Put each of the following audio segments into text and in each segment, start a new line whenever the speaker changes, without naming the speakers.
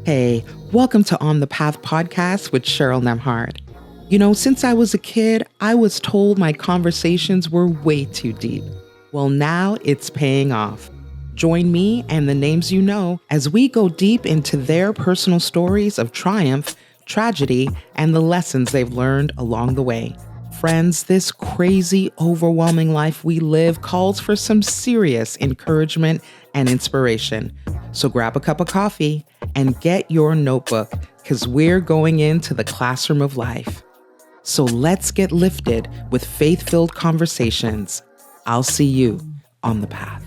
Hey, welcome to On the Path podcast with Cheryl Nembhard. You know, since I was a kid, I was told my conversations were way too deep. Well, now it's paying off. Join me and the names you know as we go deep into their personal stories of triumph, tragedy, and the lessons they've learned along the way. Friends, this crazy, overwhelming life we live calls for some serious encouragement and inspiration. So grab a cup of coffee and get your notebook, because we're going into the classroom of life. So let's get lifted with faith-filled conversations. I'll see you on the path.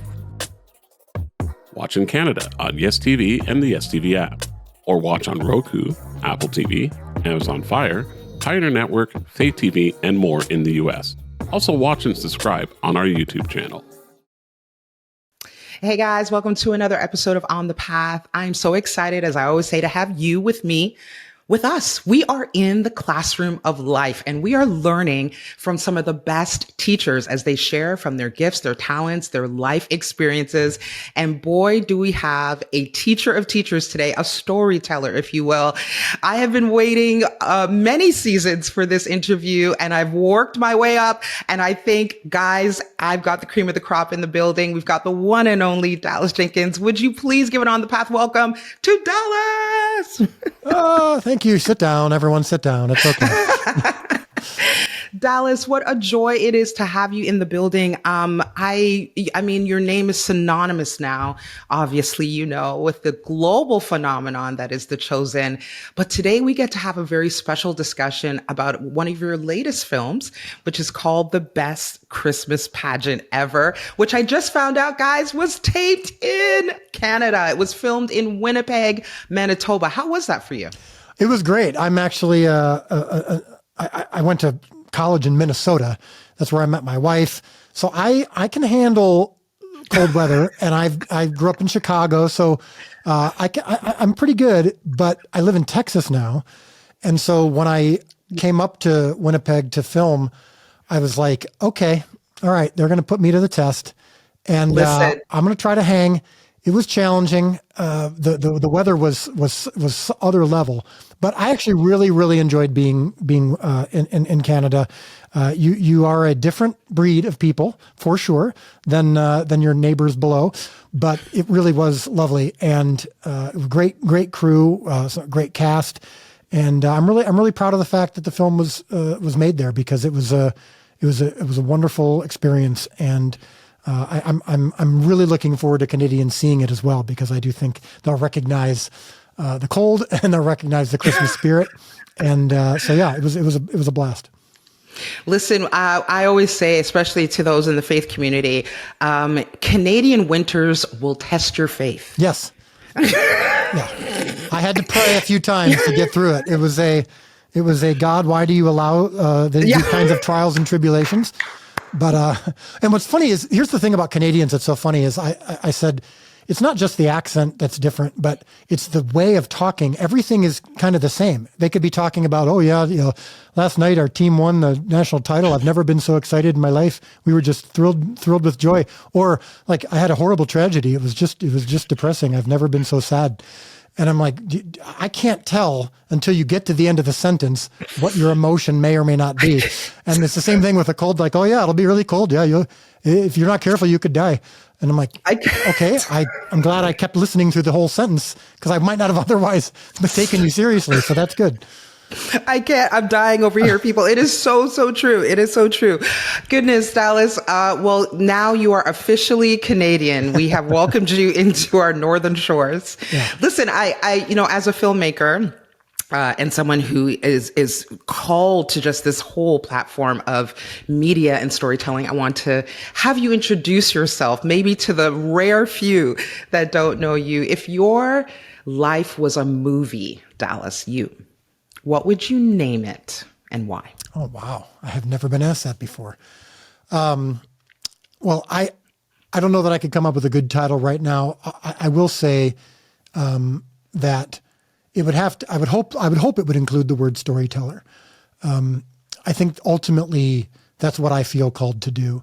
Watch in Canada on Yes TV and the Yes TV app, or watch on Roku, Apple TV, Amazon Fire, Pioneer Network, Faith TV, and more in the US. Also watch and subscribe on our YouTube channel.
Hey guys, welcome to another episode of On the Path. I'm so excited, as I always say, to have you with me. With us, we are in the classroom of life, and we are learning from some of the best teachers as they share from their gifts, their talents, their life experiences. And boy, do we have a teacher of teachers today, a storyteller, if you will. I have been waiting many seasons for this interview, and I've worked my way up. And I think, guys, I've got the cream of the crop in the building. We've got the one and only Dallas Jenkins. Would you please give it On the Path welcome to Dallas?
Oh, thank you. Sit down. Everyone sit down. It's okay.
Dallas, what a joy it is to have you in the building. I mean, your name is synonymous now, obviously, you know, with the global phenomenon that is The Chosen. But today we get to have a very special discussion about one of your latest films, which is called The Best Christmas Pageant Ever, which I just found out, guys, was taped in Canada. It was filmed in Winnipeg, Manitoba. How was that for you?
It was great. I'm actually, I went to college in Minnesota. That's where I met my wife. So I can handle cold weather, and I grew up in Chicago. So I'm pretty good, but I live in Texas now. And so when I came up to Winnipeg to film, I was like, okay, all right, they're going to put me to the test, and I'm going to try to hang. It was challenging. The weather was other level, but I actually really enjoyed being in Canada. You are a different breed of people for sure than your neighbors below, but it really was lovely, and great crew, great cast, and I'm really proud of the fact that the film was made there, because it was a wonderful experience. And I'm really looking forward to Canadians seeing it as well, because I do think they'll recognize the cold, and they'll recognize the Christmas spirit. And so yeah, it was a blast.
Listen, I always say, especially to those in the faith community, Canadian winters will test your faith.
Yes. Yeah. I had to pray a few times to get through it. It was a God, why do you allow these kinds of trials and tribulations? But, and what's funny is, here's the thing about Canadians that's so funny is I said, it's not just the accent that's different, but it's the way of talking. Everything is kind of the same. They could be talking about, oh yeah, you know, last night our team won the national title. I've never been so excited in my life. We were just thrilled with joy. Or like, I had a horrible tragedy. It was just depressing. I've never been so sad. And I'm like, I can't tell until you get to the end of the sentence what your emotion may or may not be. And it's the same thing with a cold, like, oh yeah, it'll be really cold. Yeah, if you're not careful, you could die. And I'm like, okay, I'm glad I kept listening through the whole sentence, because I might not have otherwise taken you seriously. So that's good.
I can't. I'm dying over here, people. It is so true. It is so true. Goodness, Dallas. Well, now you are officially Canadian. We have welcomed you into our northern shores. Yeah. Listen, I, you know, as a filmmaker, and someone who is called to just this whole platform of media and storytelling, I want to have you introduce yourself, maybe to the rare few that don't know you. If your life was a movie, Dallas, what would you name it and why?
Oh, wow. I have never been asked that before. Well, I don't know that I could come up with a good title right now. I will say that it would have to, I would hope it would include the word storyteller. I think ultimately that's what I feel called to do.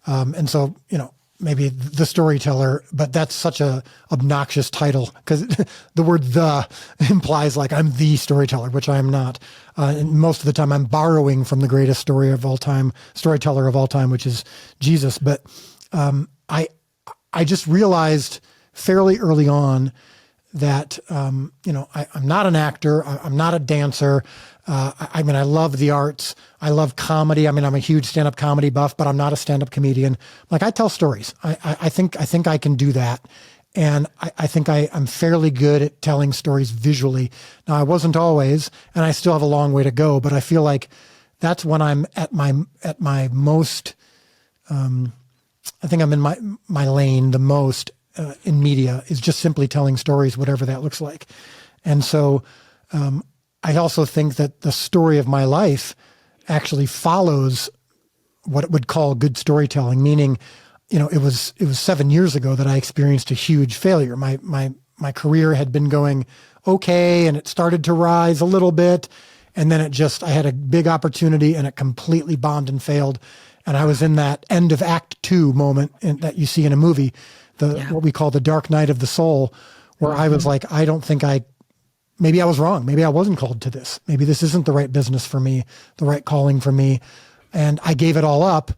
And so, you know, maybe the storyteller, but that's such a obnoxious title because the word "the" implies like I'm the storyteller, which I am not. And most of the time I'm borrowing from the greatest storyteller of all time, which is Jesus. But I just realized fairly early on that, I'm not an actor. I'm not a dancer. I love the arts. I love comedy. I'm a huge stand-up comedy buff, but I'm not a stand-up comedian. Like, I tell stories. I think I can do that. And I think I'm fairly good at telling stories visually. Now, I wasn't always, and I still have a long way to go, but I feel like that's when I'm at my most, I think I'm in my lane the most in media, is just simply telling stories, whatever that looks like. And so, I also think that the story of my life actually follows what it would call good storytelling, meaning, it was 7 years ago that I experienced a huge failure. My career had been going okay, and it started to rise a little bit. And then I had a big opportunity and it completely bombed and failed. And I was in that end of Act 2 moment that you see in a movie, what we call the dark night of the soul, where I was like, I don't think maybe I was wrong. Maybe I wasn't called to this. Maybe this isn't the right business for me, the right calling for me. And I gave it all up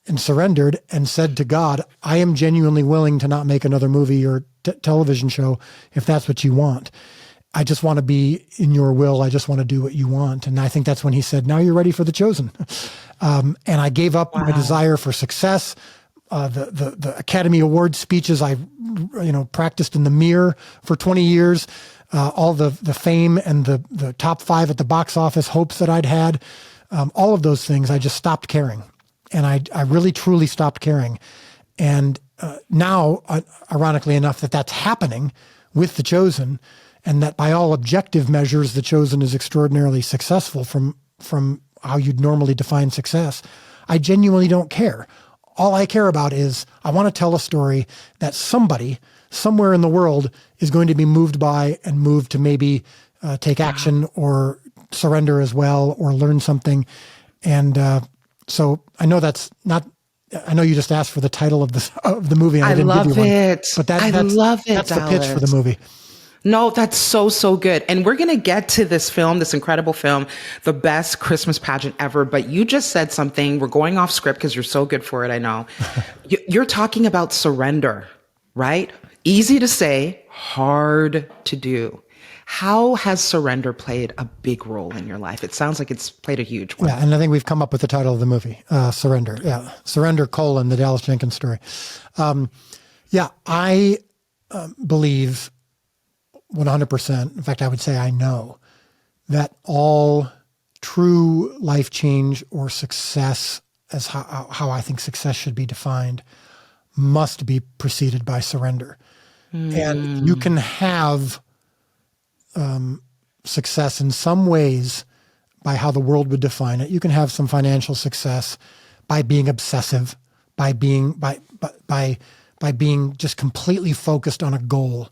and surrendered and said to God, I am genuinely willing to not make another movie or television show if that's what you want. I just want to be in your will. I just want to do what you want. And I think that's when he said, now you're ready for The Chosen. And I gave up my desire for success. The Academy Award speeches I practiced in the mirror for 20 years. All the fame and the top 5 at the box office hopes that I'd had, all of those things, I just stopped caring. And I really, truly stopped caring. And now, ironically enough, that's happening with The Chosen, and that by all objective measures, The Chosen is extraordinarily successful from how you'd normally define success. I genuinely don't care. All I care about is I want to tell a story that somebody somewhere in the world is going to be moved by and moved to maybe take action or surrender as well or learn something. And so I know that's not. I know you just asked for the title of the movie. And I didn't
love
give you
it.
One, but I love it. That's the pitch for the movie.
No, that's so good. And we're going to get to this film, this incredible film, the best Christmas pageant ever. But you just said something. We're going off script because you're so good for it. I know. You're talking about surrender, right? Easy to say, hard to do. How has surrender played a big role in your life? It sounds like it's played a huge one.
Yeah, and I think we've come up with the title of the movie, Surrender. Yeah, Surrender, the Dallas Jenkins story. I believe 100%, in fact, I would say I know, that all true life change or success, as how I think success should be defined, must be preceded by surrender. And you can have success in some ways by how the world would define it. You can have some financial success by being obsessive, by being just completely focused on a goal.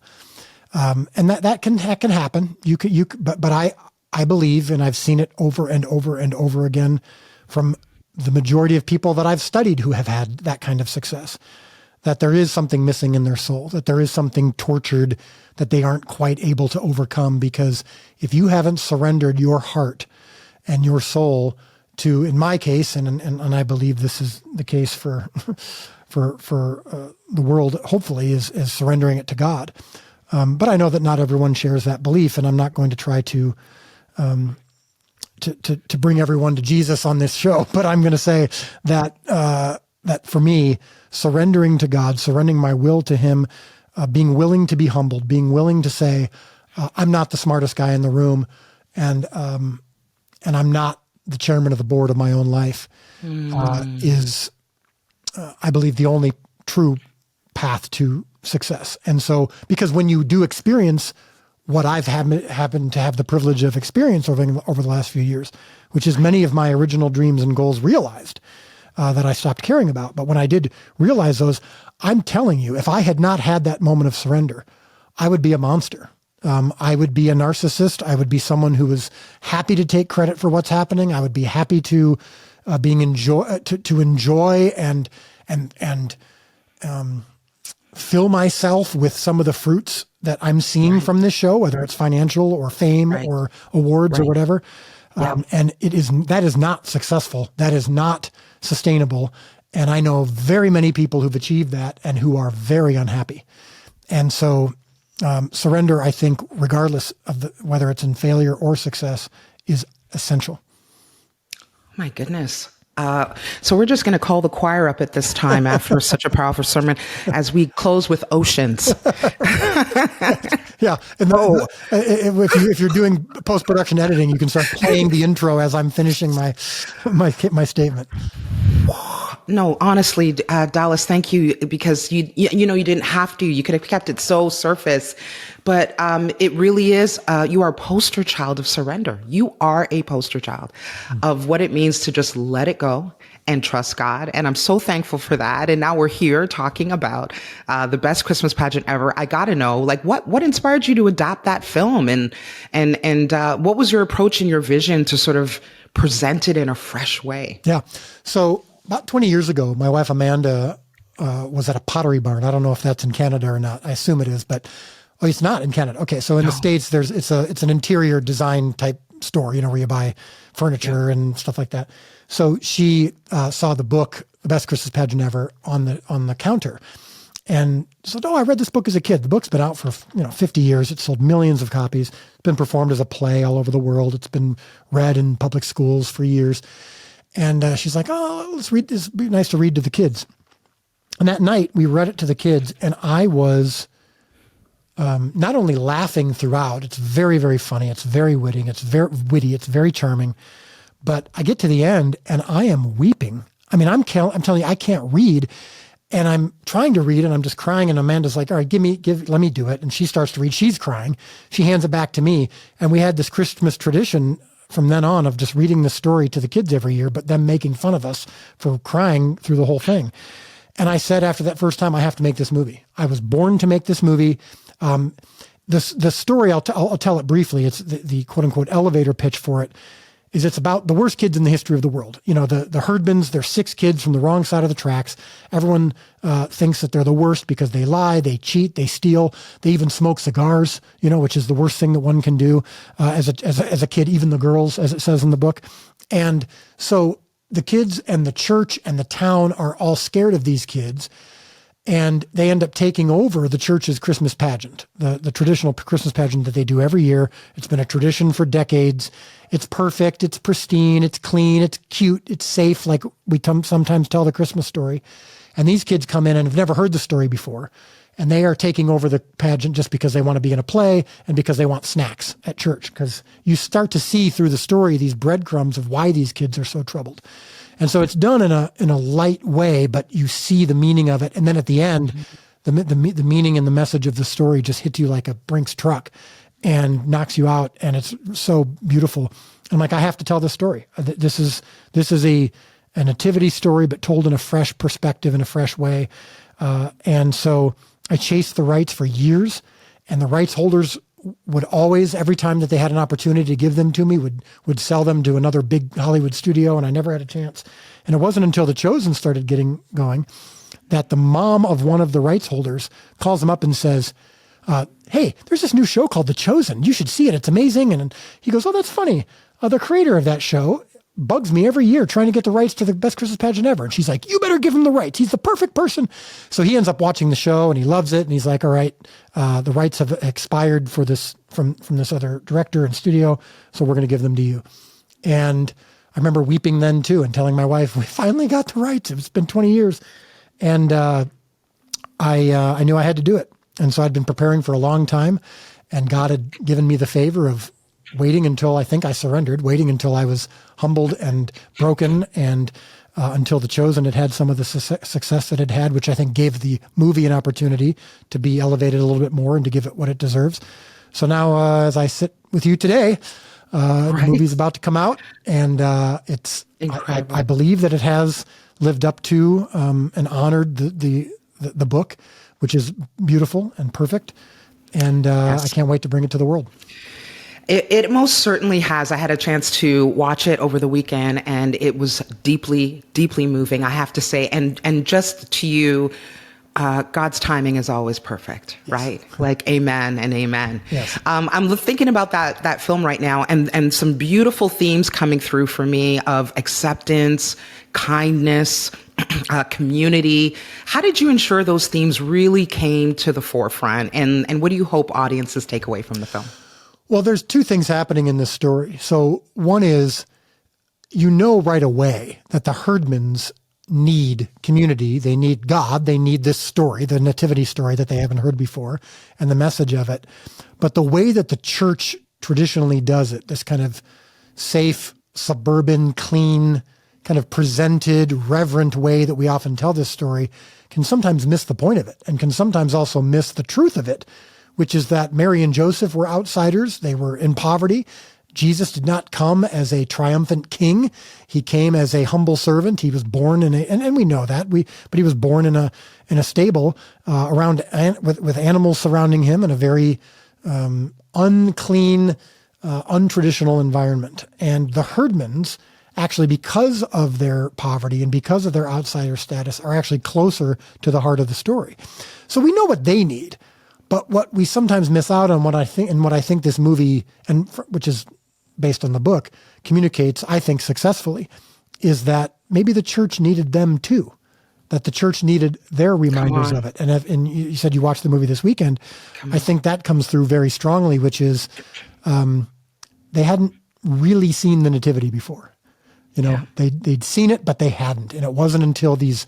And that can happen. But I believe, and I've seen it over and over and over again from the majority of people that I've studied who have had that kind of success, that there is something missing in their soul, that there is something tortured that they aren't quite able to overcome. Because if you haven't surrendered your heart and your soul to, in my case, and I believe this is the case for the world, hopefully, is surrendering it to God. But I know that not everyone shares that belief, and I'm not going to try to bring everyone to Jesus on this show. But I'm going to say that that for me, surrendering to God, surrendering my will to Him, being willing to be humbled, being willing to say, I'm not the smartest guy in the room, and I'm not the chairman of the board of my own life, is, I believe, the only true path to success. And so, because when you do experience what I've happened to have the privilege of experience over the last few years, which is many of my original dreams and goals realized, that I stopped caring about. But when I did realize those, I'm telling you, if I had not had that moment of surrender, I would be a monster. I would be a narcissist. I would be someone who was happy to take credit for what's happening. I would be happy to enjoy and fill myself with some of the fruits that I'm seeing from this show, whether it's financial or fame or awards or whatever. And that is not successful. That is not sustainable. And I know very many people who've achieved that and who are very unhappy. And so surrender, I think, regardless of whether it's in failure or success, is essential.
My goodness. So we're just going to call the choir up at this time after such a powerful sermon as we close with Oceans.
Yeah. And if you're doing post-production editing, you can start playing the intro as I'm finishing my statement.
No, honestly, Dallas, thank you, because you didn't have to. You could have kept it so surface, but it really is. You are a poster child of surrender. You are a poster child of what it means to just let it go and trust God. And I'm so thankful for that. And now we're here talking about the best Christmas pageant ever. I got to know, like, what inspired you to adapt that film, and what was your approach and your vision to sort of present it in a fresh way?
Yeah. So about 20 years ago, my wife Amanda was at a Pottery Barn. I don't know if that's in Canada or not. I assume it is, but it's not in Canada. Okay, so in the States, it's an interior design type store, where you buy furniture and stuff like that. So she saw the book, The Best Christmas Pageant Ever, on the counter, and said, "Oh, I read this book as a kid. The book's been out for 50 years. It's sold millions of copies. It's been performed as a play all over the world. It's been read in public schools for years." And she's like, "Oh, let's read this. It'd be nice to read to the kids." And that night we read it to the kids, and I was not only laughing throughout. It's very, very funny. It's very witty. It's very witty. It's very charming. But I get to the end, and I am weeping. I mean, I'm telling you, I can't read, and I'm trying to read, and I'm just crying. And Amanda's like, "All right, let me do it." And she starts to read. She's crying. She hands it back to me, and we had this Christmas tradition from then on of just reading the story to the kids every year, but them making fun of us for crying through the whole thing. And I said after that first time, I have to make this movie. I was born to make this movie. The story, I'll tell it briefly. It's the quote unquote elevator pitch for it is it's about the worst kids in the history of the world. The Herdmans, they're 6 kids from the wrong side of the tracks. Everyone thinks that they're the worst because they lie, they cheat, they steal, they even smoke cigars, which is the worst thing that one can do as a kid, even the girls, as it says in the book. And so the kids and the church and the town are all scared of these kids. And they end up taking over the church's Christmas pageant, the traditional Christmas pageant that they do every year. It's been a tradition for decades. It's perfect. It's pristine. It's clean. It's cute. It's safe, like we sometimes tell the Christmas story. And these kids come in and have never heard the story before. And they are taking over the pageant just because they want to be in a play and because they want snacks at church. Because you start to see through the story these breadcrumbs of why these kids are so troubled. And so it's done in a light way, but you see the meaning of it. And then at the end, the meaning and the message of the story just hits you like a Brinks truck and knocks you out. And it's so beautiful. I'm like, I have to tell this story. This is a nativity story, but told in a fresh perspective, in a fresh way. And so I chased the rights for years, and the rights holders would always, every time that they had an opportunity to give them to me, would sell them to another big Hollywood studio, and I never had a chance. And it wasn't until The Chosen started getting going that the mom of one of the rights holders calls them up and says, "Hey, there's this new show called The Chosen. You should see it. It's amazing." And he goes, "Oh, that's funny. The creator of that show bugs me every year trying to get the rights to the best Christmas pageant ever." And she's like, "You better give him the rights. He's the perfect person." So he ends up watching the show and he loves it. And he's like, "All right, the rights have expired for this from this other director and studio. So we're going to give them to you." And I remember weeping then too and telling my wife, "We finally got the rights. It's been 20 years. And I knew I had to do it. And so I'd been preparing for a long time, and God had given me the favor of waiting until I think I surrendered, waiting until I was humbled and broken, and until The Chosen had some of the success that it had, which I think gave the movie an opportunity to be elevated a little bit more and to give it what it deserves. So now, as I sit with you today, the movie's about to come out, and it's incredible. I believe that it has lived up to and honored the book, which is beautiful and perfect, and yes. I can't wait to bring it to the world.
It most certainly has. I had a chance to watch it over the weekend, and it was deeply, deeply moving, I have to say. And just to you, God's timing is always perfect, right? Like amen and amen.
Yes.
I'm thinking about that film right now, and some beautiful themes coming through for me of acceptance, kindness, community. How did you ensure those themes really came to the forefront? And what do you hope audiences take away from the film?
Well, there's two things happening in this story. So one is, right away that the Herdmans need community. They need God. They need this story, the nativity story that they haven't heard before, and the message of it. But the way that the church traditionally does it, this kind of safe, suburban, clean, kind of presented, reverent way that we often tell this story, can sometimes miss the point of it, and can sometimes also miss the truth of it, which is that Mary and Joseph were outsiders. They were in poverty. Jesus did not come as a triumphant king. He came as a humble servant. He was born and we know that, but he was born in a stable with animals surrounding him in a very unclean, untraditional environment. And the Herdmans, actually, because of their poverty and because of their outsider status, are actually closer to the heart of the story. So we know what they need. But what we sometimes miss out on, what I think this movie, which is based on the book, communicates, I think, successfully, is maybe the church needed them too, that the church needed their reminders of it. And you said you watched the movie this weekend. I think that comes through very strongly, which is they hadn't really seen the nativity before. They'd seen it, but they hadn't. And it wasn't until these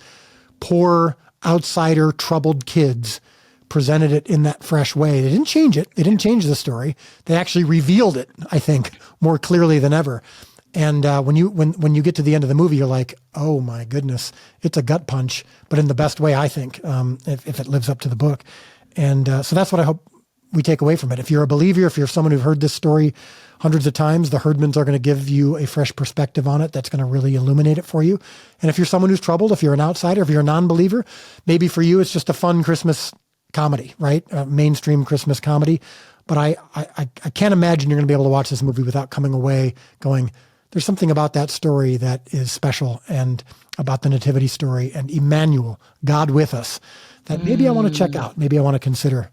poor, outsider, troubled kids presented it in that fresh way. They didn't change it. They didn't change the story. They actually revealed it, I think, more clearly than ever. And when you get to the end of the movie, you're like, oh my goodness, it's a gut punch, but in the best way, I think, if it lives up to the book. And so that's what I hope we take away from it. If you're a believer, if you're someone who's heard this story hundreds of times, the Herdmans are going to give you a fresh perspective on it that's going to really illuminate it for you. And if you're someone who's troubled, if you're an outsider, if you're a non-believer, maybe for you it's just a fun Christmas comedy, right? A mainstream Christmas comedy. But I can't imagine you're going to be able to watch this movie without coming away going, there's something about that story that is special, and about the nativity story and Emmanuel, God with us, that maybe I want to check out. Maybe I want to consider.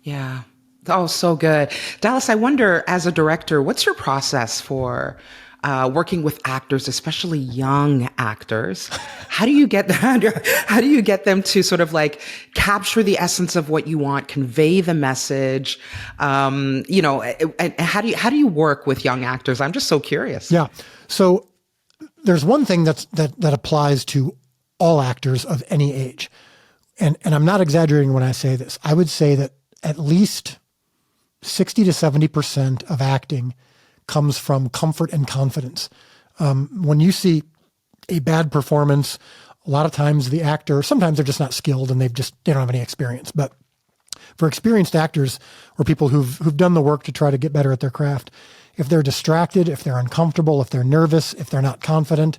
Yeah. Oh, so good. Dallas, I wonder, as a director, what's your process for working with actors, especially young actors? How do you get them to sort of like capture the essence of what you want, convey the message? And how do you work with young actors? I'm just so curious.
Yeah. So there's one thing that applies to all actors of any age. And I'm not exaggerating when I say this. I would say that at least 60 to 70% of acting comes from comfort and confidence. When you see a bad performance, a lot of times the actor, sometimes they're just not skilled and they don't have any experience. But for experienced actors or people who've done the work to try to get better at their craft, if they're distracted, if they're uncomfortable, if they're nervous, if they're not confident,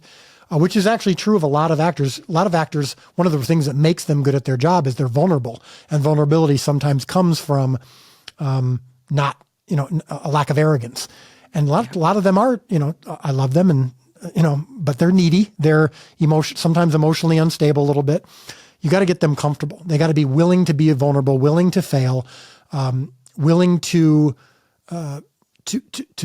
which is actually true of a lot of actors. A lot of actors, one of the things that makes them good at their job is they're vulnerable. And vulnerability sometimes comes from a lack of arrogance. And a lot of them are, I love them, and but they're needy. They're sometimes emotionally unstable a little bit. You got to get them comfortable. They got to be willing to be vulnerable, willing to fail, willing to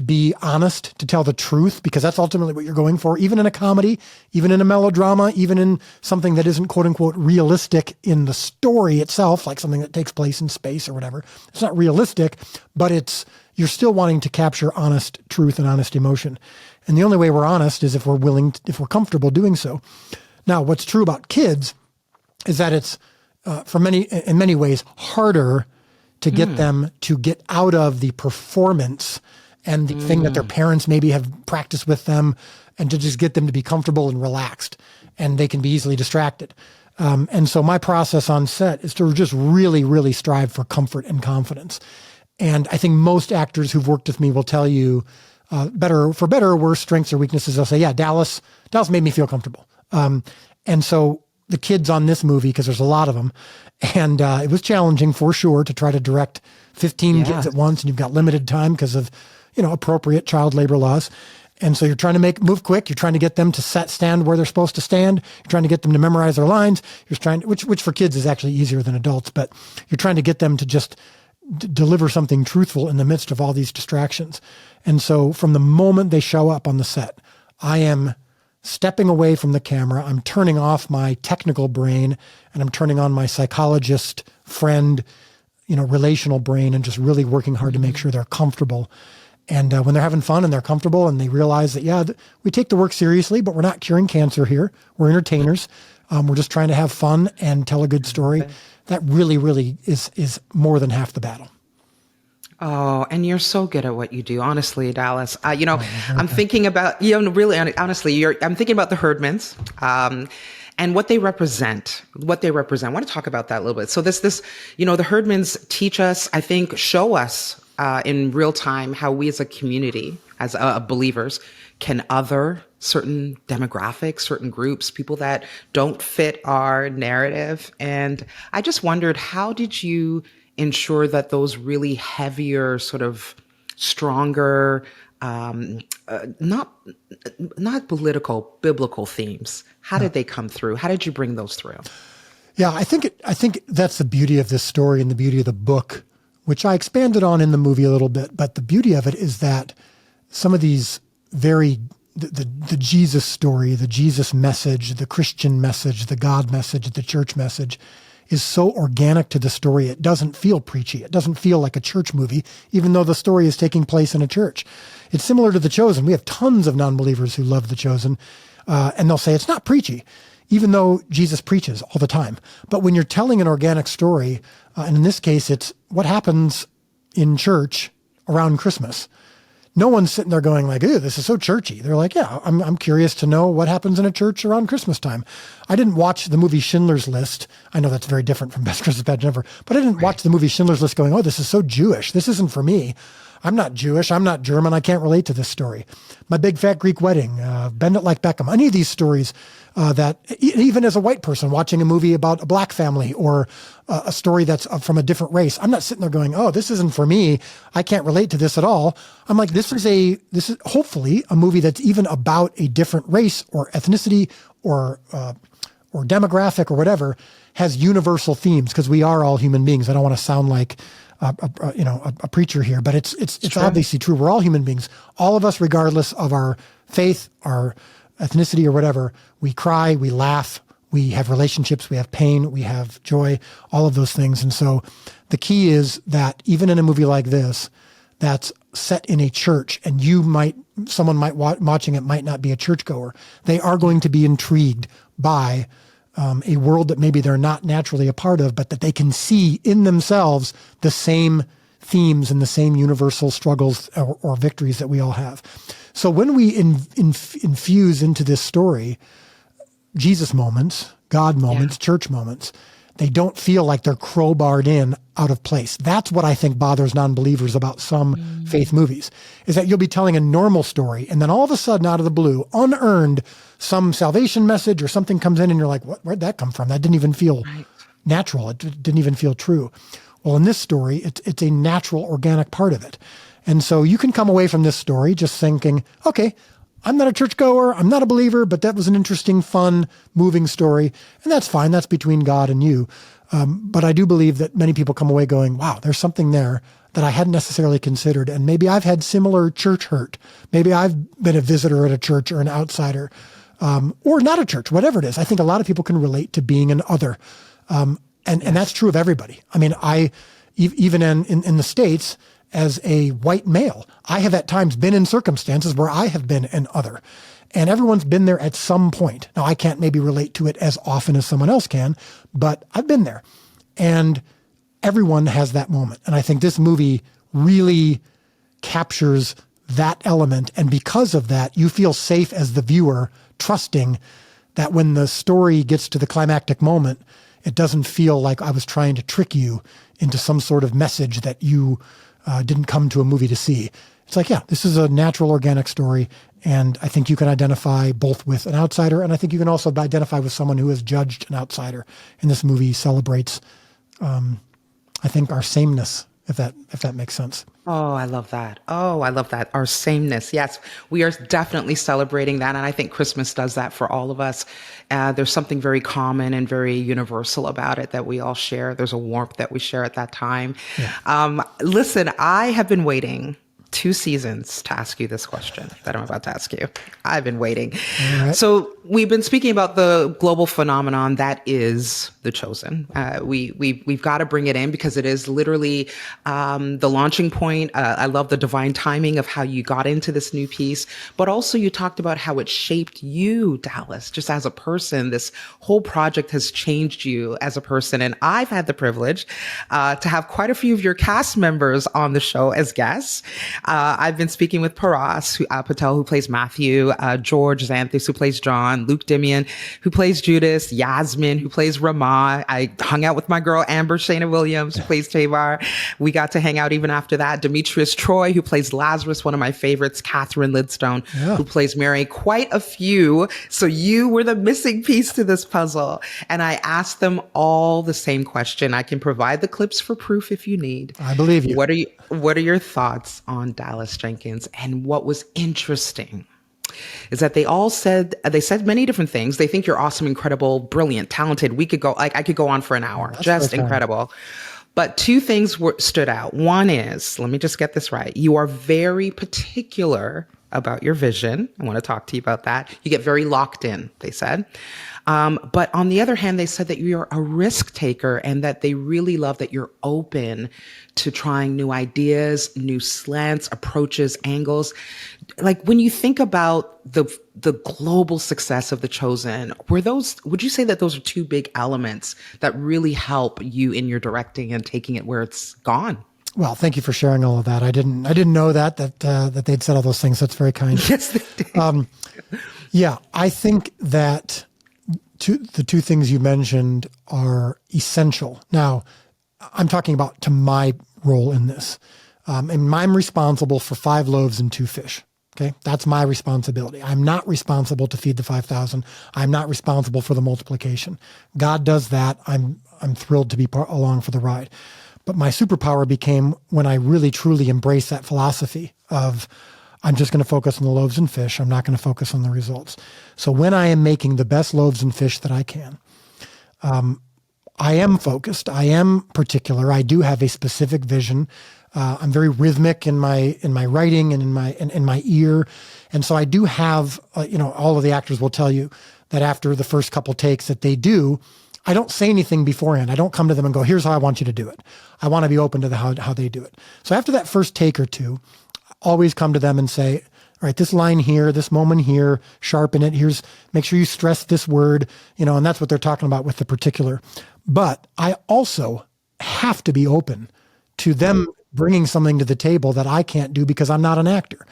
be honest, to tell the truth, because that's ultimately what you're going for. Even in a comedy, even in a melodrama, even in something that isn't quote unquote realistic in the story itself, like something that takes place in space or whatever. It's not realistic, but you're still wanting to capture honest truth and honest emotion. And the only way we're honest is if we're comfortable doing so. Now, what's true about kids is that it's in many ways harder to get them to get out of the performance and the thing that their parents maybe have practiced with them, and to just get them to be comfortable and relaxed, and they can be easily distracted. And so my process on set is to just really, really strive for comfort and confidence. And I think most actors who've worked with me will tell you, for better or worse, strengths or weaknesses, they'll say, yeah, Dallas made me feel comfortable. And so the kids on this movie, because there's a lot of them, and it was challenging for sure to try to direct 15 kids at once, and you've got limited time because of, appropriate child labor laws. And so you're trying to move quick. You're trying to get them to stand where they're supposed to stand. You're trying to get them to memorize their lines. You're trying, which for kids is actually easier than adults, but you're trying to get them to just deliver something truthful in the midst of all these distractions. And so from the moment they show up on the set, I am stepping away from the camera. I'm turning off my technical brain and I'm turning on my psychologist friend, relational brain, and just really working hard to make sure they're comfortable. And when they're having fun and they're comfortable and they realize that, we take the work seriously, but we're not curing cancer here. We're entertainers. We're just trying to have fun and tell a good story. Okay. That really, really is more than half the battle.
Oh, and you're so good at what you do, honestly, Dallas. I'm thinking about, really, honestly, I'm thinking about the Herdmans, and what they represent. I want to talk about that a little bit. So the Herdmans teach us, I think, show us in real time how we as a community, as believers, can other certain demographics, certain groups, people that don't fit our narrative. And I just wondered, how did you ensure that those really heavier, sort of stronger, not political, biblical themes, how did they come through? How did you bring those through?
Yeah, I think that's the beauty of this story and the beauty of the book, which I expanded on in the movie a little bit. But the beauty of it is that some of these the Jesus story, the Jesus message, the Christian message, the God message, the church message is so organic to the story. It doesn't feel preachy. It doesn't feel like a church movie, even though the story is taking place in a church. It's similar to The Chosen. We have tons of non-believers who love The Chosen, and they'll say it's not preachy, even though Jesus preaches all the time. But when you're telling an organic story, and in this case, it's what happens in church around Christmas. No one's sitting there going like, ew, this is so churchy. They're like, yeah, I'm curious to know what happens in a church around Christmas time. I didn't watch the movie Schindler's List. I know that's very different from Best Christmas Pageant Ever, but I didn't watch the movie Schindler's List going, oh, this is so Jewish. This isn't for me. I'm not Jewish. I'm not German. I can't relate to this story. My Big Fat Greek Wedding, Bend It Like Beckham, any of these stories that even as a white person watching a movie about a black family or a story that's from a different race, I'm not sitting there going, oh, this isn't for me. I can't relate to this at all. I'm like, this is hopefully a movie that's even about a different race or ethnicity or demographic or whatever, has universal themes, because we are all human beings. I don't want to sound like a preacher here, but it's obviously true. We're all human beings. All of us, regardless of our faith, our ethnicity or whatever, we cry, we laugh, we have relationships, we have pain, we have joy, all of those things. And so the key is that even in a movie like this, that's set in a church, and someone watching it might not be a churchgoer. They are going to be intrigued by a world that maybe they're not naturally a part of, but that they can see in themselves the same themes and the same universal struggles or victories that we all have. So when we infuse into this story Jesus moments, God moments, church moments, they don't feel like they're crowbarred in out of place. That's what I think bothers non-believers about some faith movies, is that you'll be telling a normal story, and then all of a sudden, out of the blue, unearned, some salvation message or something comes in, and you're like, where'd that come from? That didn't even feel natural. It didn't even feel true. Well, in this story, it's a natural, organic part of it. And so you can come away from this story just thinking, okay, I'm not a churchgoer, I'm not a believer, but that was an interesting, fun, moving story. And that's fine. That's between God and you. But I do believe that many people come away going, wow, there's something there that I hadn't necessarily considered. And maybe I've had similar church hurt. Maybe I've been a visitor at a church or an outsider, or not a church, whatever it is. I think a lot of people can relate to being an other. And that's true of everybody. I mean, even in the States, as a white male, I have at times been in circumstances where I have been an other, and everyone's been there at some point. Now, I can't maybe relate to it as often as someone else can, but I've been there, and everyone has that moment. And I think this movie really captures that element. And because of that, you feel safe as the viewer, trusting that when the story gets to the climactic moment, it doesn't feel like I was trying to trick you into some sort of message that you didn't come to a movie to see. It's like, yeah, this is a natural, organic story. And I think you can identify both with an outsider, and I think you can also identify with someone who has judged an outsider. And this movie celebrates, I think, our sameness if that makes sense.
Oh, I love that. Oh, I love that. Our sameness. Yes, we are definitely celebrating that. And I think Christmas does that for all of us. There's something very common and very universal about it that we all share. There's a warmth that we share at that time.
Yeah.
Listen, I have been waiting 2 seasons to ask you this question that I'm about to ask you. I've been waiting.
All right.
So we've been speaking about the global phenomenon that is The Chosen. We've got to bring it in because it is literally the launching point. I love the divine timing of how you got into this new piece, but also you talked about how it shaped you, Dallas, just as a person. This whole project has changed you as a person. And I've had the privilege to have quite a few of your cast members on the show as guests. I've been speaking with Paras Patel, who plays Matthew, George Xanthus, who plays John, Luke Dimian, who plays Judas, Yasmin, who plays Ramah. I hung out with my girl, Amber Shayna Williams, who plays Tamar. We got to hang out even after that. Demetrius Troy, who plays Lazarus, one of my favorites, Catherine Lidstone, who plays Mary, quite a few. So you were the missing piece to this puzzle. And I asked them all the same question. I can provide the clips for proof if you need.
I believe you.
What are your thoughts on Dallas Jenkins? And what was interesting is that they said many different things. They think you're awesome, incredible, brilliant, talented. I could go on for an hour.
That's
just incredible. But 2 things stood out. One is, let me just get this right. You are very particular about your vision. I want to talk to you about that. You get very locked in, they said. But on the other hand, they said that you're a risk taker and that they really love that you're open to trying new ideas, new slants, approaches, angles. Like when you think about the global success of The Chosen, would you say that those are 2 big elements that really help you in your directing and taking it where it's gone?
Well, thank you for sharing all of that. I didn't know that they'd said all those things. That's very kind.
Yes, they did.
Yeah, I think that the 2 things you mentioned are essential. Now, I'm talking about to my role in this. And I'm responsible for 5 loaves and 2 fish. Okay, that's my responsibility. I'm not responsible to feed the 5,000. I'm not responsible for the multiplication. God does that. I'm thrilled to be along for the ride. But my superpower became when I really truly embraced that philosophy of I'm just going to focus on the loaves and fish. I'm not going to focus on the results. So when I am making the best loaves and fish that I can, I am focused. I am particular. I do have a specific vision. I'm very rhythmic in my writing and in my ear, and so I do have. All of the actors will tell you that after the first couple takes that they do, I don't say anything beforehand. I don't come to them and go, "Here's how I want you to do it." I want to be open to how they do it. So after that first take or 2, always come to them and say, all right, this line here, this moment here, sharpen it. Make sure you stress this word, and that's what they're talking about with the particular. But I also have to be open to them bringing something to the table that I can't do because I'm not an actor.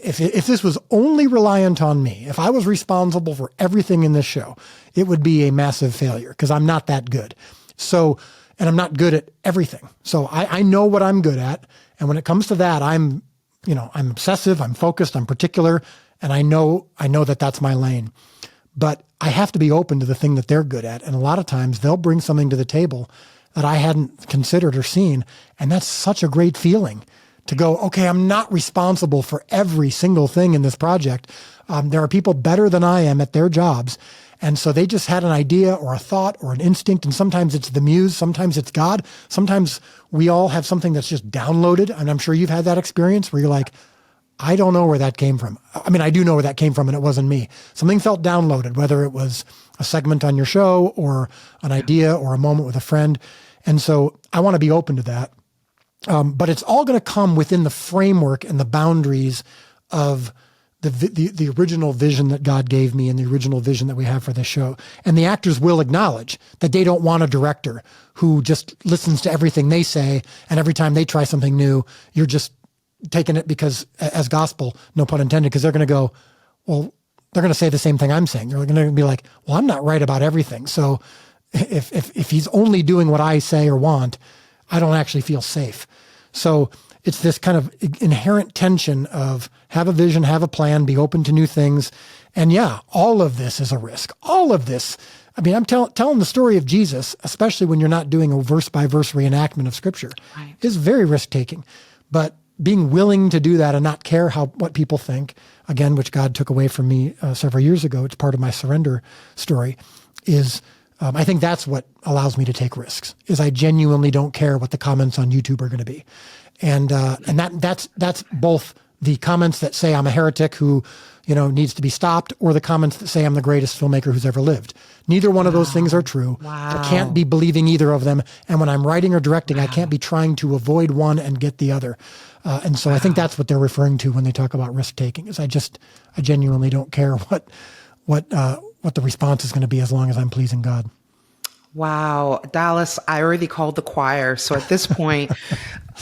If this was only reliant on me, if I was responsible for everything in this show, it would be a massive failure because I'm not that good. So, and I'm not good at everything. So I know what I'm good at. And when it comes to that, I'm obsessive, I'm focused, I'm particular, and I know that that's my lane. But I have to be open to the thing that they're good at. And a lot of times they'll bring something to the table that I hadn't considered or seen. And that's such a great feeling to go, okay, I'm not responsible for every single thing in this project. There are people better than I am at their jobs. And so they just had an idea or a thought or an instinct. And sometimes it's the muse, sometimes it's God. Sometimes we all have something that's just downloaded. And I'm sure you've had that experience where you're like, I don't know where that came from. I mean, I do know where that came from and it wasn't me. Something felt downloaded, whether it was a segment on your show or an idea or a moment with a friend. And so I want to be open to that. But it's all going to come within the framework and the boundaries of the original vision that God gave me and the original vision that we have for the show. And the actors will acknowledge that they don't want a director who just listens to everything they say, and every time they try something new, you're just taking it because as gospel, no pun intended, because they're going to go, well, they're going to say the same thing I'm saying. They're going to be like, well, I'm not right about everything. So if he's only doing what I say or want, I don't actually feel safe. So it's this kind of inherent tension of have a vision, have a plan, be open to new things. And yeah, all of this is a risk. All of this, I mean, I'm telling the story of Jesus, especially when you're not doing a verse-by-verse reenactment of Scripture, is very risk-taking. But being willing to do that and not care what people think, again, which God took away from me several years ago, it's part of my surrender story, is I think that's what allows me to take risks, is I genuinely don't care what the comments on YouTube are going to be. And that's both the comments that say I'm a heretic who, needs to be stopped, or the comments that say I'm the greatest filmmaker who's ever lived. Neither one of those things are true.
Wow.
I can't be believing either of them. And when I'm writing or directing, I can't be trying to avoid one and get the other. And so I think that's what they're referring to when they talk about risk taking. Is I genuinely don't care what the response is going to be as long as I'm pleasing God.
Wow, Dallas, I already called the choir. So at this point,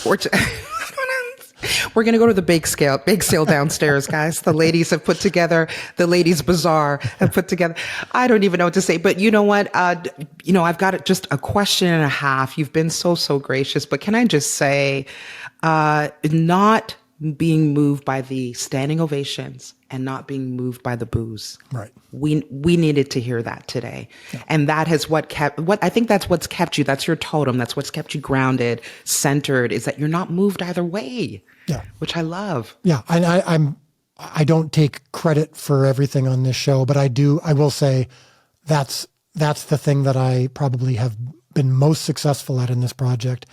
we're going to go to the bake sale downstairs, guys. The ladies have put together, the ladies' bazaar have put together. I don't even know what to say, but you know what? I've got just a question and a half. You've been so gracious, but can I just say, not being moved by the standing ovations and not being moved by the boos.
Right.
We needed to hear that today. Yeah. And that is I think that's what's kept you. That's your totem. That's what's kept you grounded, centered, is that you're not moved either way.
Yeah.
Which I love.
Yeah. And I don't take credit for everything on this show, but I will say that's the thing that I probably have been most successful at in this project.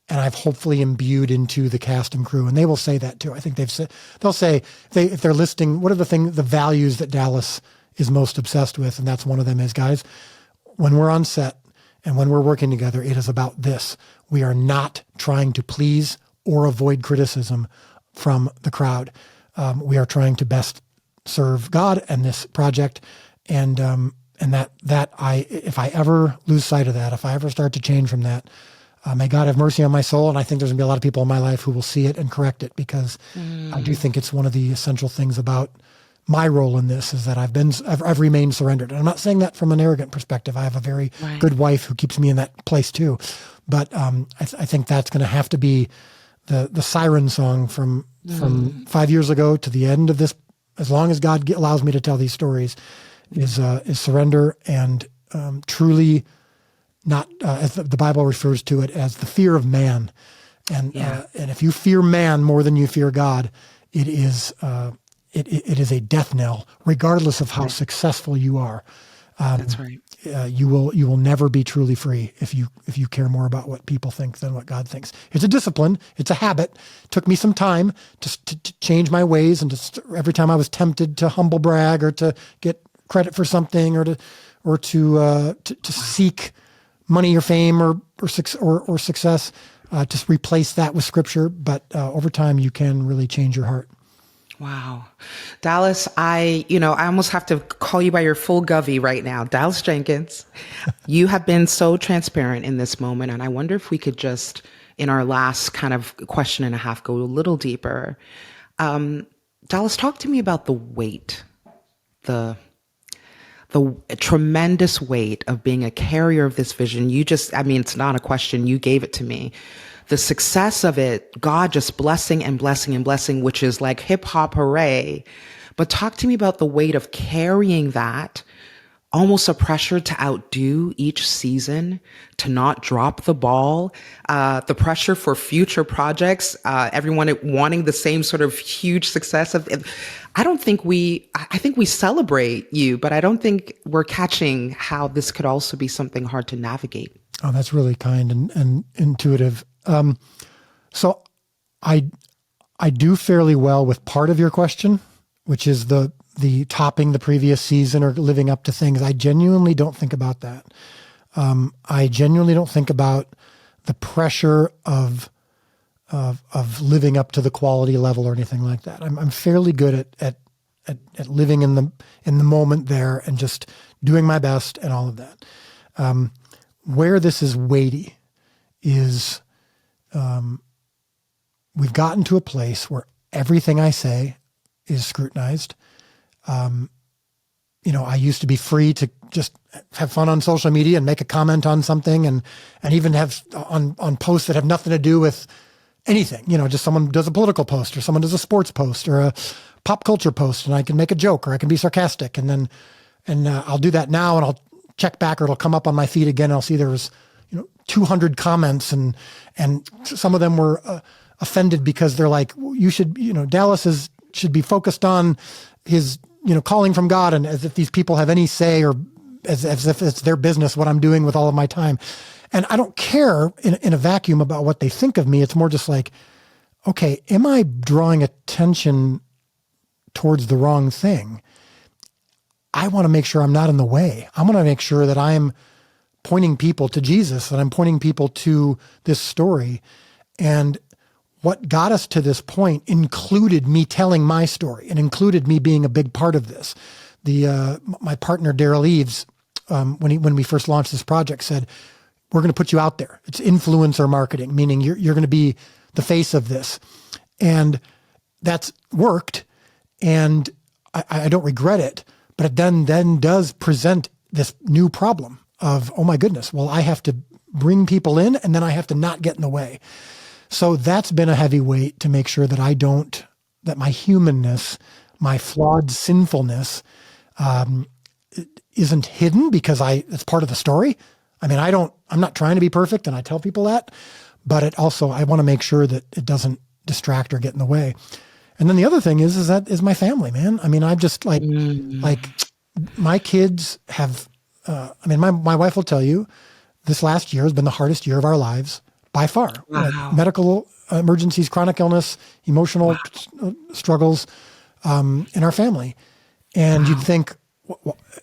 And I've hopefully imbued into the cast and crew, and they will say that too. I think they'll say if they're listing what are the values that Dallas is most obsessed with, and that's one of them is, guys, when we're on set and when we're working together, it is about this. We are not trying to please or avoid criticism from the crowd. We are trying to best serve God and this project, and that if I ever lose sight of that, if I ever start to change from that. May God have mercy on my soul, and I think there's going to be a lot of people in my life who will see it and correct it, because I do think it's one of the essential things about my role in this is that I've remained surrendered. And I'm not saying that from an arrogant perspective. I have a very good wife who keeps me in that place too. But I think that's going to have to be the siren song from 5 years ago to the end of this. As long as God allows me to tell these stories, is surrender and truly. Not as the Bible refers to it as the fear of man, and if you fear man more than you fear God, it is a death knell, regardless of how successful you are.
That's right.
You will never be truly free if you care more about what people think than what God thinks. It's a discipline. It's a habit. It took me some time to change my ways, and every time I was tempted to humble brag or to get credit for something or to seek money or fame or success, just replace that with Scripture. But over time, you can really change your heart.
Wow. Dallas, I almost have to call you by your full govy right now. Dallas Jenkins, you have been so transparent in this moment. And I wonder if we could just, in our last kind of question and a half, go a little deeper. Dallas, talk to me about the weight, the tremendous weight of being a carrier of this vision. It's not a question. You gave it to me. The success of it, God just blessing and blessing and blessing, which is like hip hop hooray. But talk to me about the weight of carrying that, almost a pressure to outdo each season, to not drop the ball, the pressure for future projects, everyone wanting the same sort of huge success of it. I think we celebrate you, but I don't think we're catching how this could also be something hard to navigate.
Oh, that's really kind and intuitive. So I do fairly well with part of your question, which is the topping the previous season or living up to things. I genuinely don't think about that. I genuinely don't think about the pressure of living up to the quality level or anything like that. I'm fairly good at living in the moment there and just doing my best and all of that. Where this is weighty is we've gotten to a place where everything I say is scrutinized. I used to be free to just have fun on social media and make a comment on something and even have on posts that have nothing to do with anything, just someone does a political post or someone does a sports post or a pop culture post, and I can make a joke or I can be sarcastic, and I'll do that now, and I'll check back, or it'll come up on my feed again. And I'll see there was, 200 comments, and some of them were offended because they're like, you should, Dallas should be focused on his, calling from God, and as if these people have any say, or as if it's their business what I'm doing with all of my time. And I don't care in a vacuum about what they think of me. It's more just like, okay, am I drawing attention towards the wrong thing? I want to make sure I'm not in the way. I want to make sure that I'm pointing people to Jesus, that I'm pointing people to this story. And what got us to this point included me telling my story, and included me being a big part of this. My partner, Daryl Eves, when we first launched this project, said, we're going to put you out there. It's influencer marketing, meaning you're going to be the face of this. And that's worked. And I don't regret it, but it then does present this new problem of, oh my goodness, well, I have to bring people in, and then I have to not get in the way. So that's been a heavy weight to make sure that that my humanness, my flawed sinfulness, isn't hidden, because it's part of the story. I mean, I'm not trying to be perfect, and I tell people that, but I want to make sure that it doesn't distract or get in the way. And then the other thing is my family, man. I mean, I've just like my kids have, my wife will tell you, this last year has been the hardest year of our lives by far.
Wow.
Medical emergencies, chronic illness, emotional struggles in our family. And you'd think,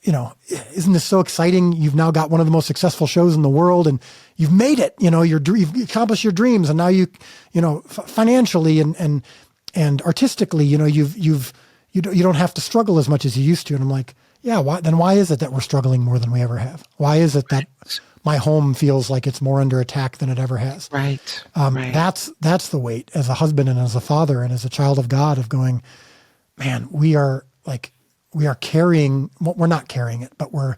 isn't this so exciting? You've now got one of the most successful shows in the world, and you've made it. You've accomplished your dreams, and now financially and artistically, you don't have to struggle as much as you used to. And I'm like, yeah, why is it that we're struggling more than we ever have? Why is it that my home feels like it's more under attack than it ever has?
Right.
That's the weight as a husband and as a father and as a child of God, of going, man, we are carrying, well, we're not carrying it, but we're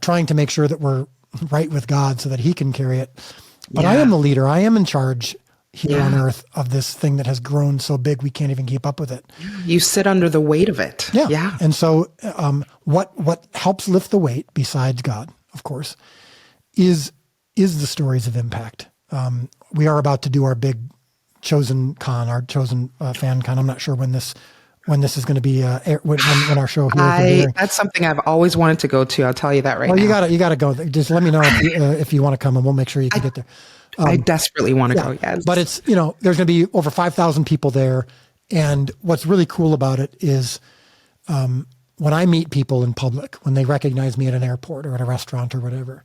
trying to make sure that we're right with God so that he can carry it. But I am the leader. I am in charge here on earth of this thing that has grown so big we can't even keep up with it.
You sit under the weight of it. Yeah.
And so what helps lift the weight, besides God, of course, is the stories of impact. We are about to do our big chosen fan con. I'm not sure when this is going to be when our show here.
That's something I've always wanted to go to. I'll tell you that right now.
Well, you got to go. Just let me know if you want to come, and we'll make sure you can get there.
I desperately want to go. Yes,
but it's there's going to be over 5,000 people there, and what's really cool about it is when I meet people in public, when they recognize me at an airport or at a restaurant or whatever,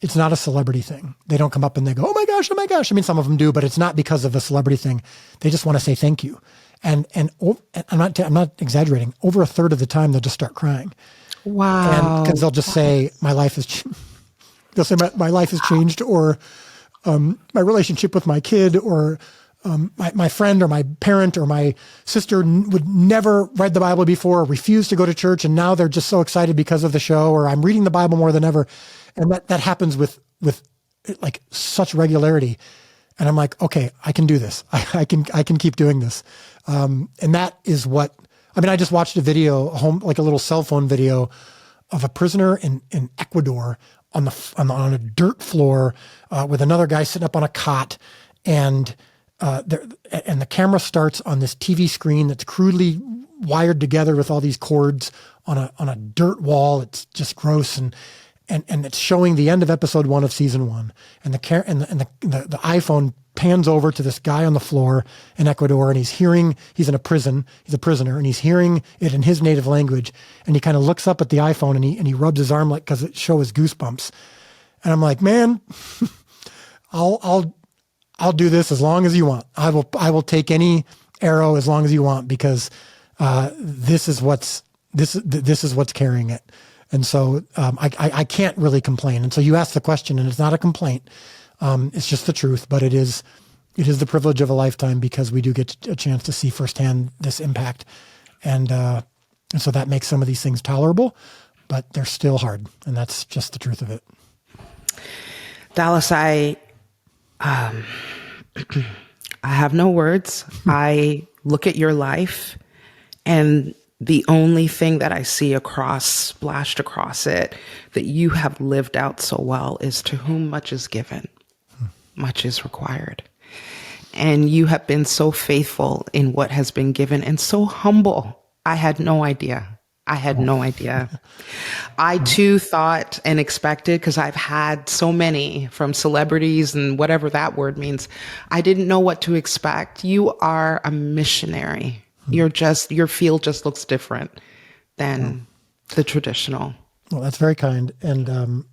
it's not a celebrity thing. They don't come up and they go, oh my gosh. I mean, some of them do, but it's not because of a celebrity thing. They just want to say thank you. And I'm not exaggerating. Over a third of the time, they'll just start crying.
Wow.
Because they'll just say, my life has changed, or my relationship with my kid, or my friend or my parent or my sister would never read the Bible before, or refused to go to church, and now they're just so excited because of the show, or I'm reading the Bible more than ever. And that happens with like such regularity. And I'm like, okay, I can do this. I can keep doing this. And that is what, I just watched a video, like a little cell phone video of a prisoner in Ecuador on a dirt floor with another guy sitting up on a cot, and the camera starts on this TV screen that's crudely wired together with all these cords on a dirt wall. It's just gross, and it's showing the end of episode 1 of season 1, and the iPhone pans over to this guy on the floor in Ecuador, and he's in a prisoner, and he's hearing it in his native language, and he kind of looks up at the iPhone, and he rubs his arm, like, because it shows his goosebumps. And I'm like, man, I'll do this as long as you want. I will take any arrow as long as you want, because this is what's carrying it. And so I can't really complain. And so you asked the question, and it's not a complaint. It's just the truth, but it is the privilege of a lifetime, because we do get a chance to see firsthand this impact. And so that makes some of these things tolerable, but they're still hard. And that's just the truth of it.
Dallas, I have no words. I look at your life, and The only thing that I see splashed across it, that you have lived out so well, is to whom much is given, much is required. And you have been so faithful in what has been given and so humble. I had no idea. I too thought and expected, because I've had so many from celebrities and whatever that word means. I didn't know what to expect. You are a missionary. Your field just looks different than the traditional.
Well, that's very kind, and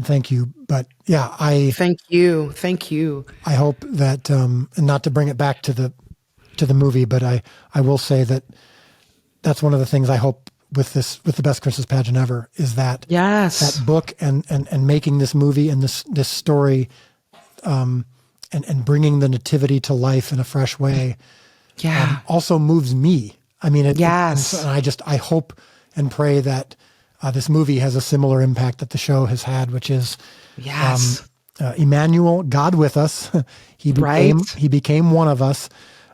thank you. But yeah,
thank you. I
hope that, and not to bring it back to the movie, but I will say that that's one of the things I hope with the Best Christmas Pageant Ever, is that that book and making this movie and this story, and bringing the nativity to life in a fresh way. Also moves me. I mean, and I hope and pray that this movie has a similar impact that the show has had, which is Emmanuel, God with us. He became one of us.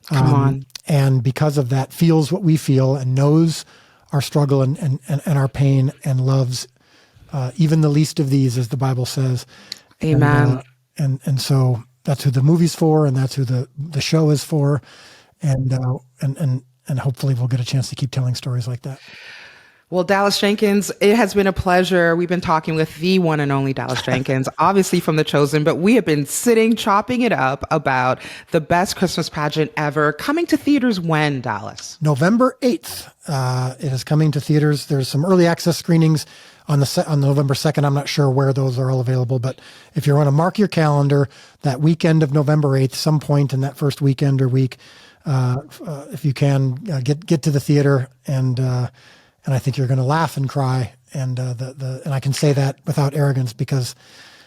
Come on.
And because of that, feels what we feel and knows our struggle and our pain, and loves even the least of these, as the Bible says.
Amen.
And so that's who the movie's for, and that's who the show is for. And hopefully we'll get a chance to keep telling stories like that.
Well, Dallas Jenkins, it has been a pleasure. We've been talking with the one and only Dallas Jenkins, obviously from The Chosen, but we have been chopping it up about the Best Christmas Pageant Ever, coming to theaters when, Dallas?
November 8th. It is coming to theaters. There's some early access screenings on November 2nd. I'm not sure where those are all available, but if you want to mark your calendar, that weekend of November 8th, some point in that first weekend or week, if you can, get to the theater, and I think you're going to laugh and cry, and I can say that without arrogance, because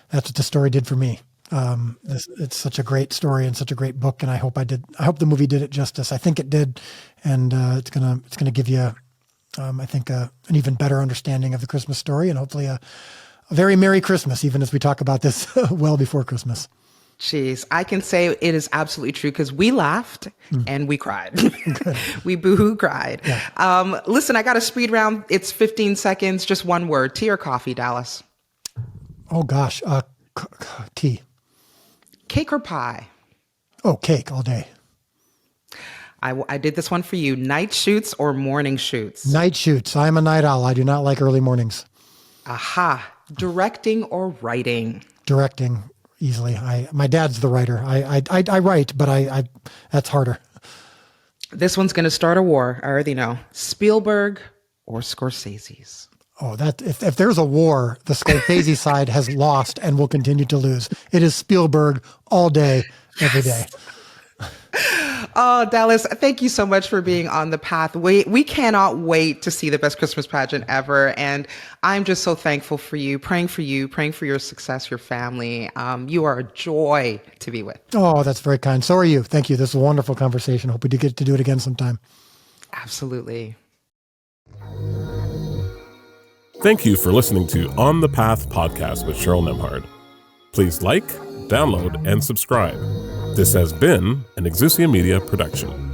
that's what the story did for me. It's such a great story and such a great book, and I hope the movie did it justice. I think it did, and it's gonna give you, I think, an even better understanding of the Christmas story, and hopefully a very Merry Christmas, even as we talk about this well before Christmas.
Jeez, I can say it is absolutely true, because we laughed and we cried. We boohoo cried. Yeah. Listen, I got a speed round. It's 15 seconds, just one word. Tea or coffee, Dallas?
Oh, gosh. Tea.
Cake or pie?
Oh, cake all day.
I did this one for you. Night shoots or morning shoots?
Night shoots. I'm a night owl. I do not like early mornings.
Aha. Directing or writing?
Directing. Easily. My dad's the writer. I write, but that's harder.
This one's going to start a war. I already know. Spielberg or Scorsese's?
Oh, that if there's a war, the Scorsese side has lost and will continue to lose. It is Spielberg all day, every day.
Oh, Dallas, thank you so much for being on the path. We cannot wait to see the Best Christmas Pageant Ever. And I'm just so thankful for you, praying for your success, your family. You are a joy to be with.
Oh, that's very kind. So are you. Thank you. This is a wonderful conversation. Hope we do get to do it again sometime.
Absolutely.
Thank you for listening to On the Path podcast with Cheryl Nembhard. Please like, download, and subscribe. This has been an Exousia Media production.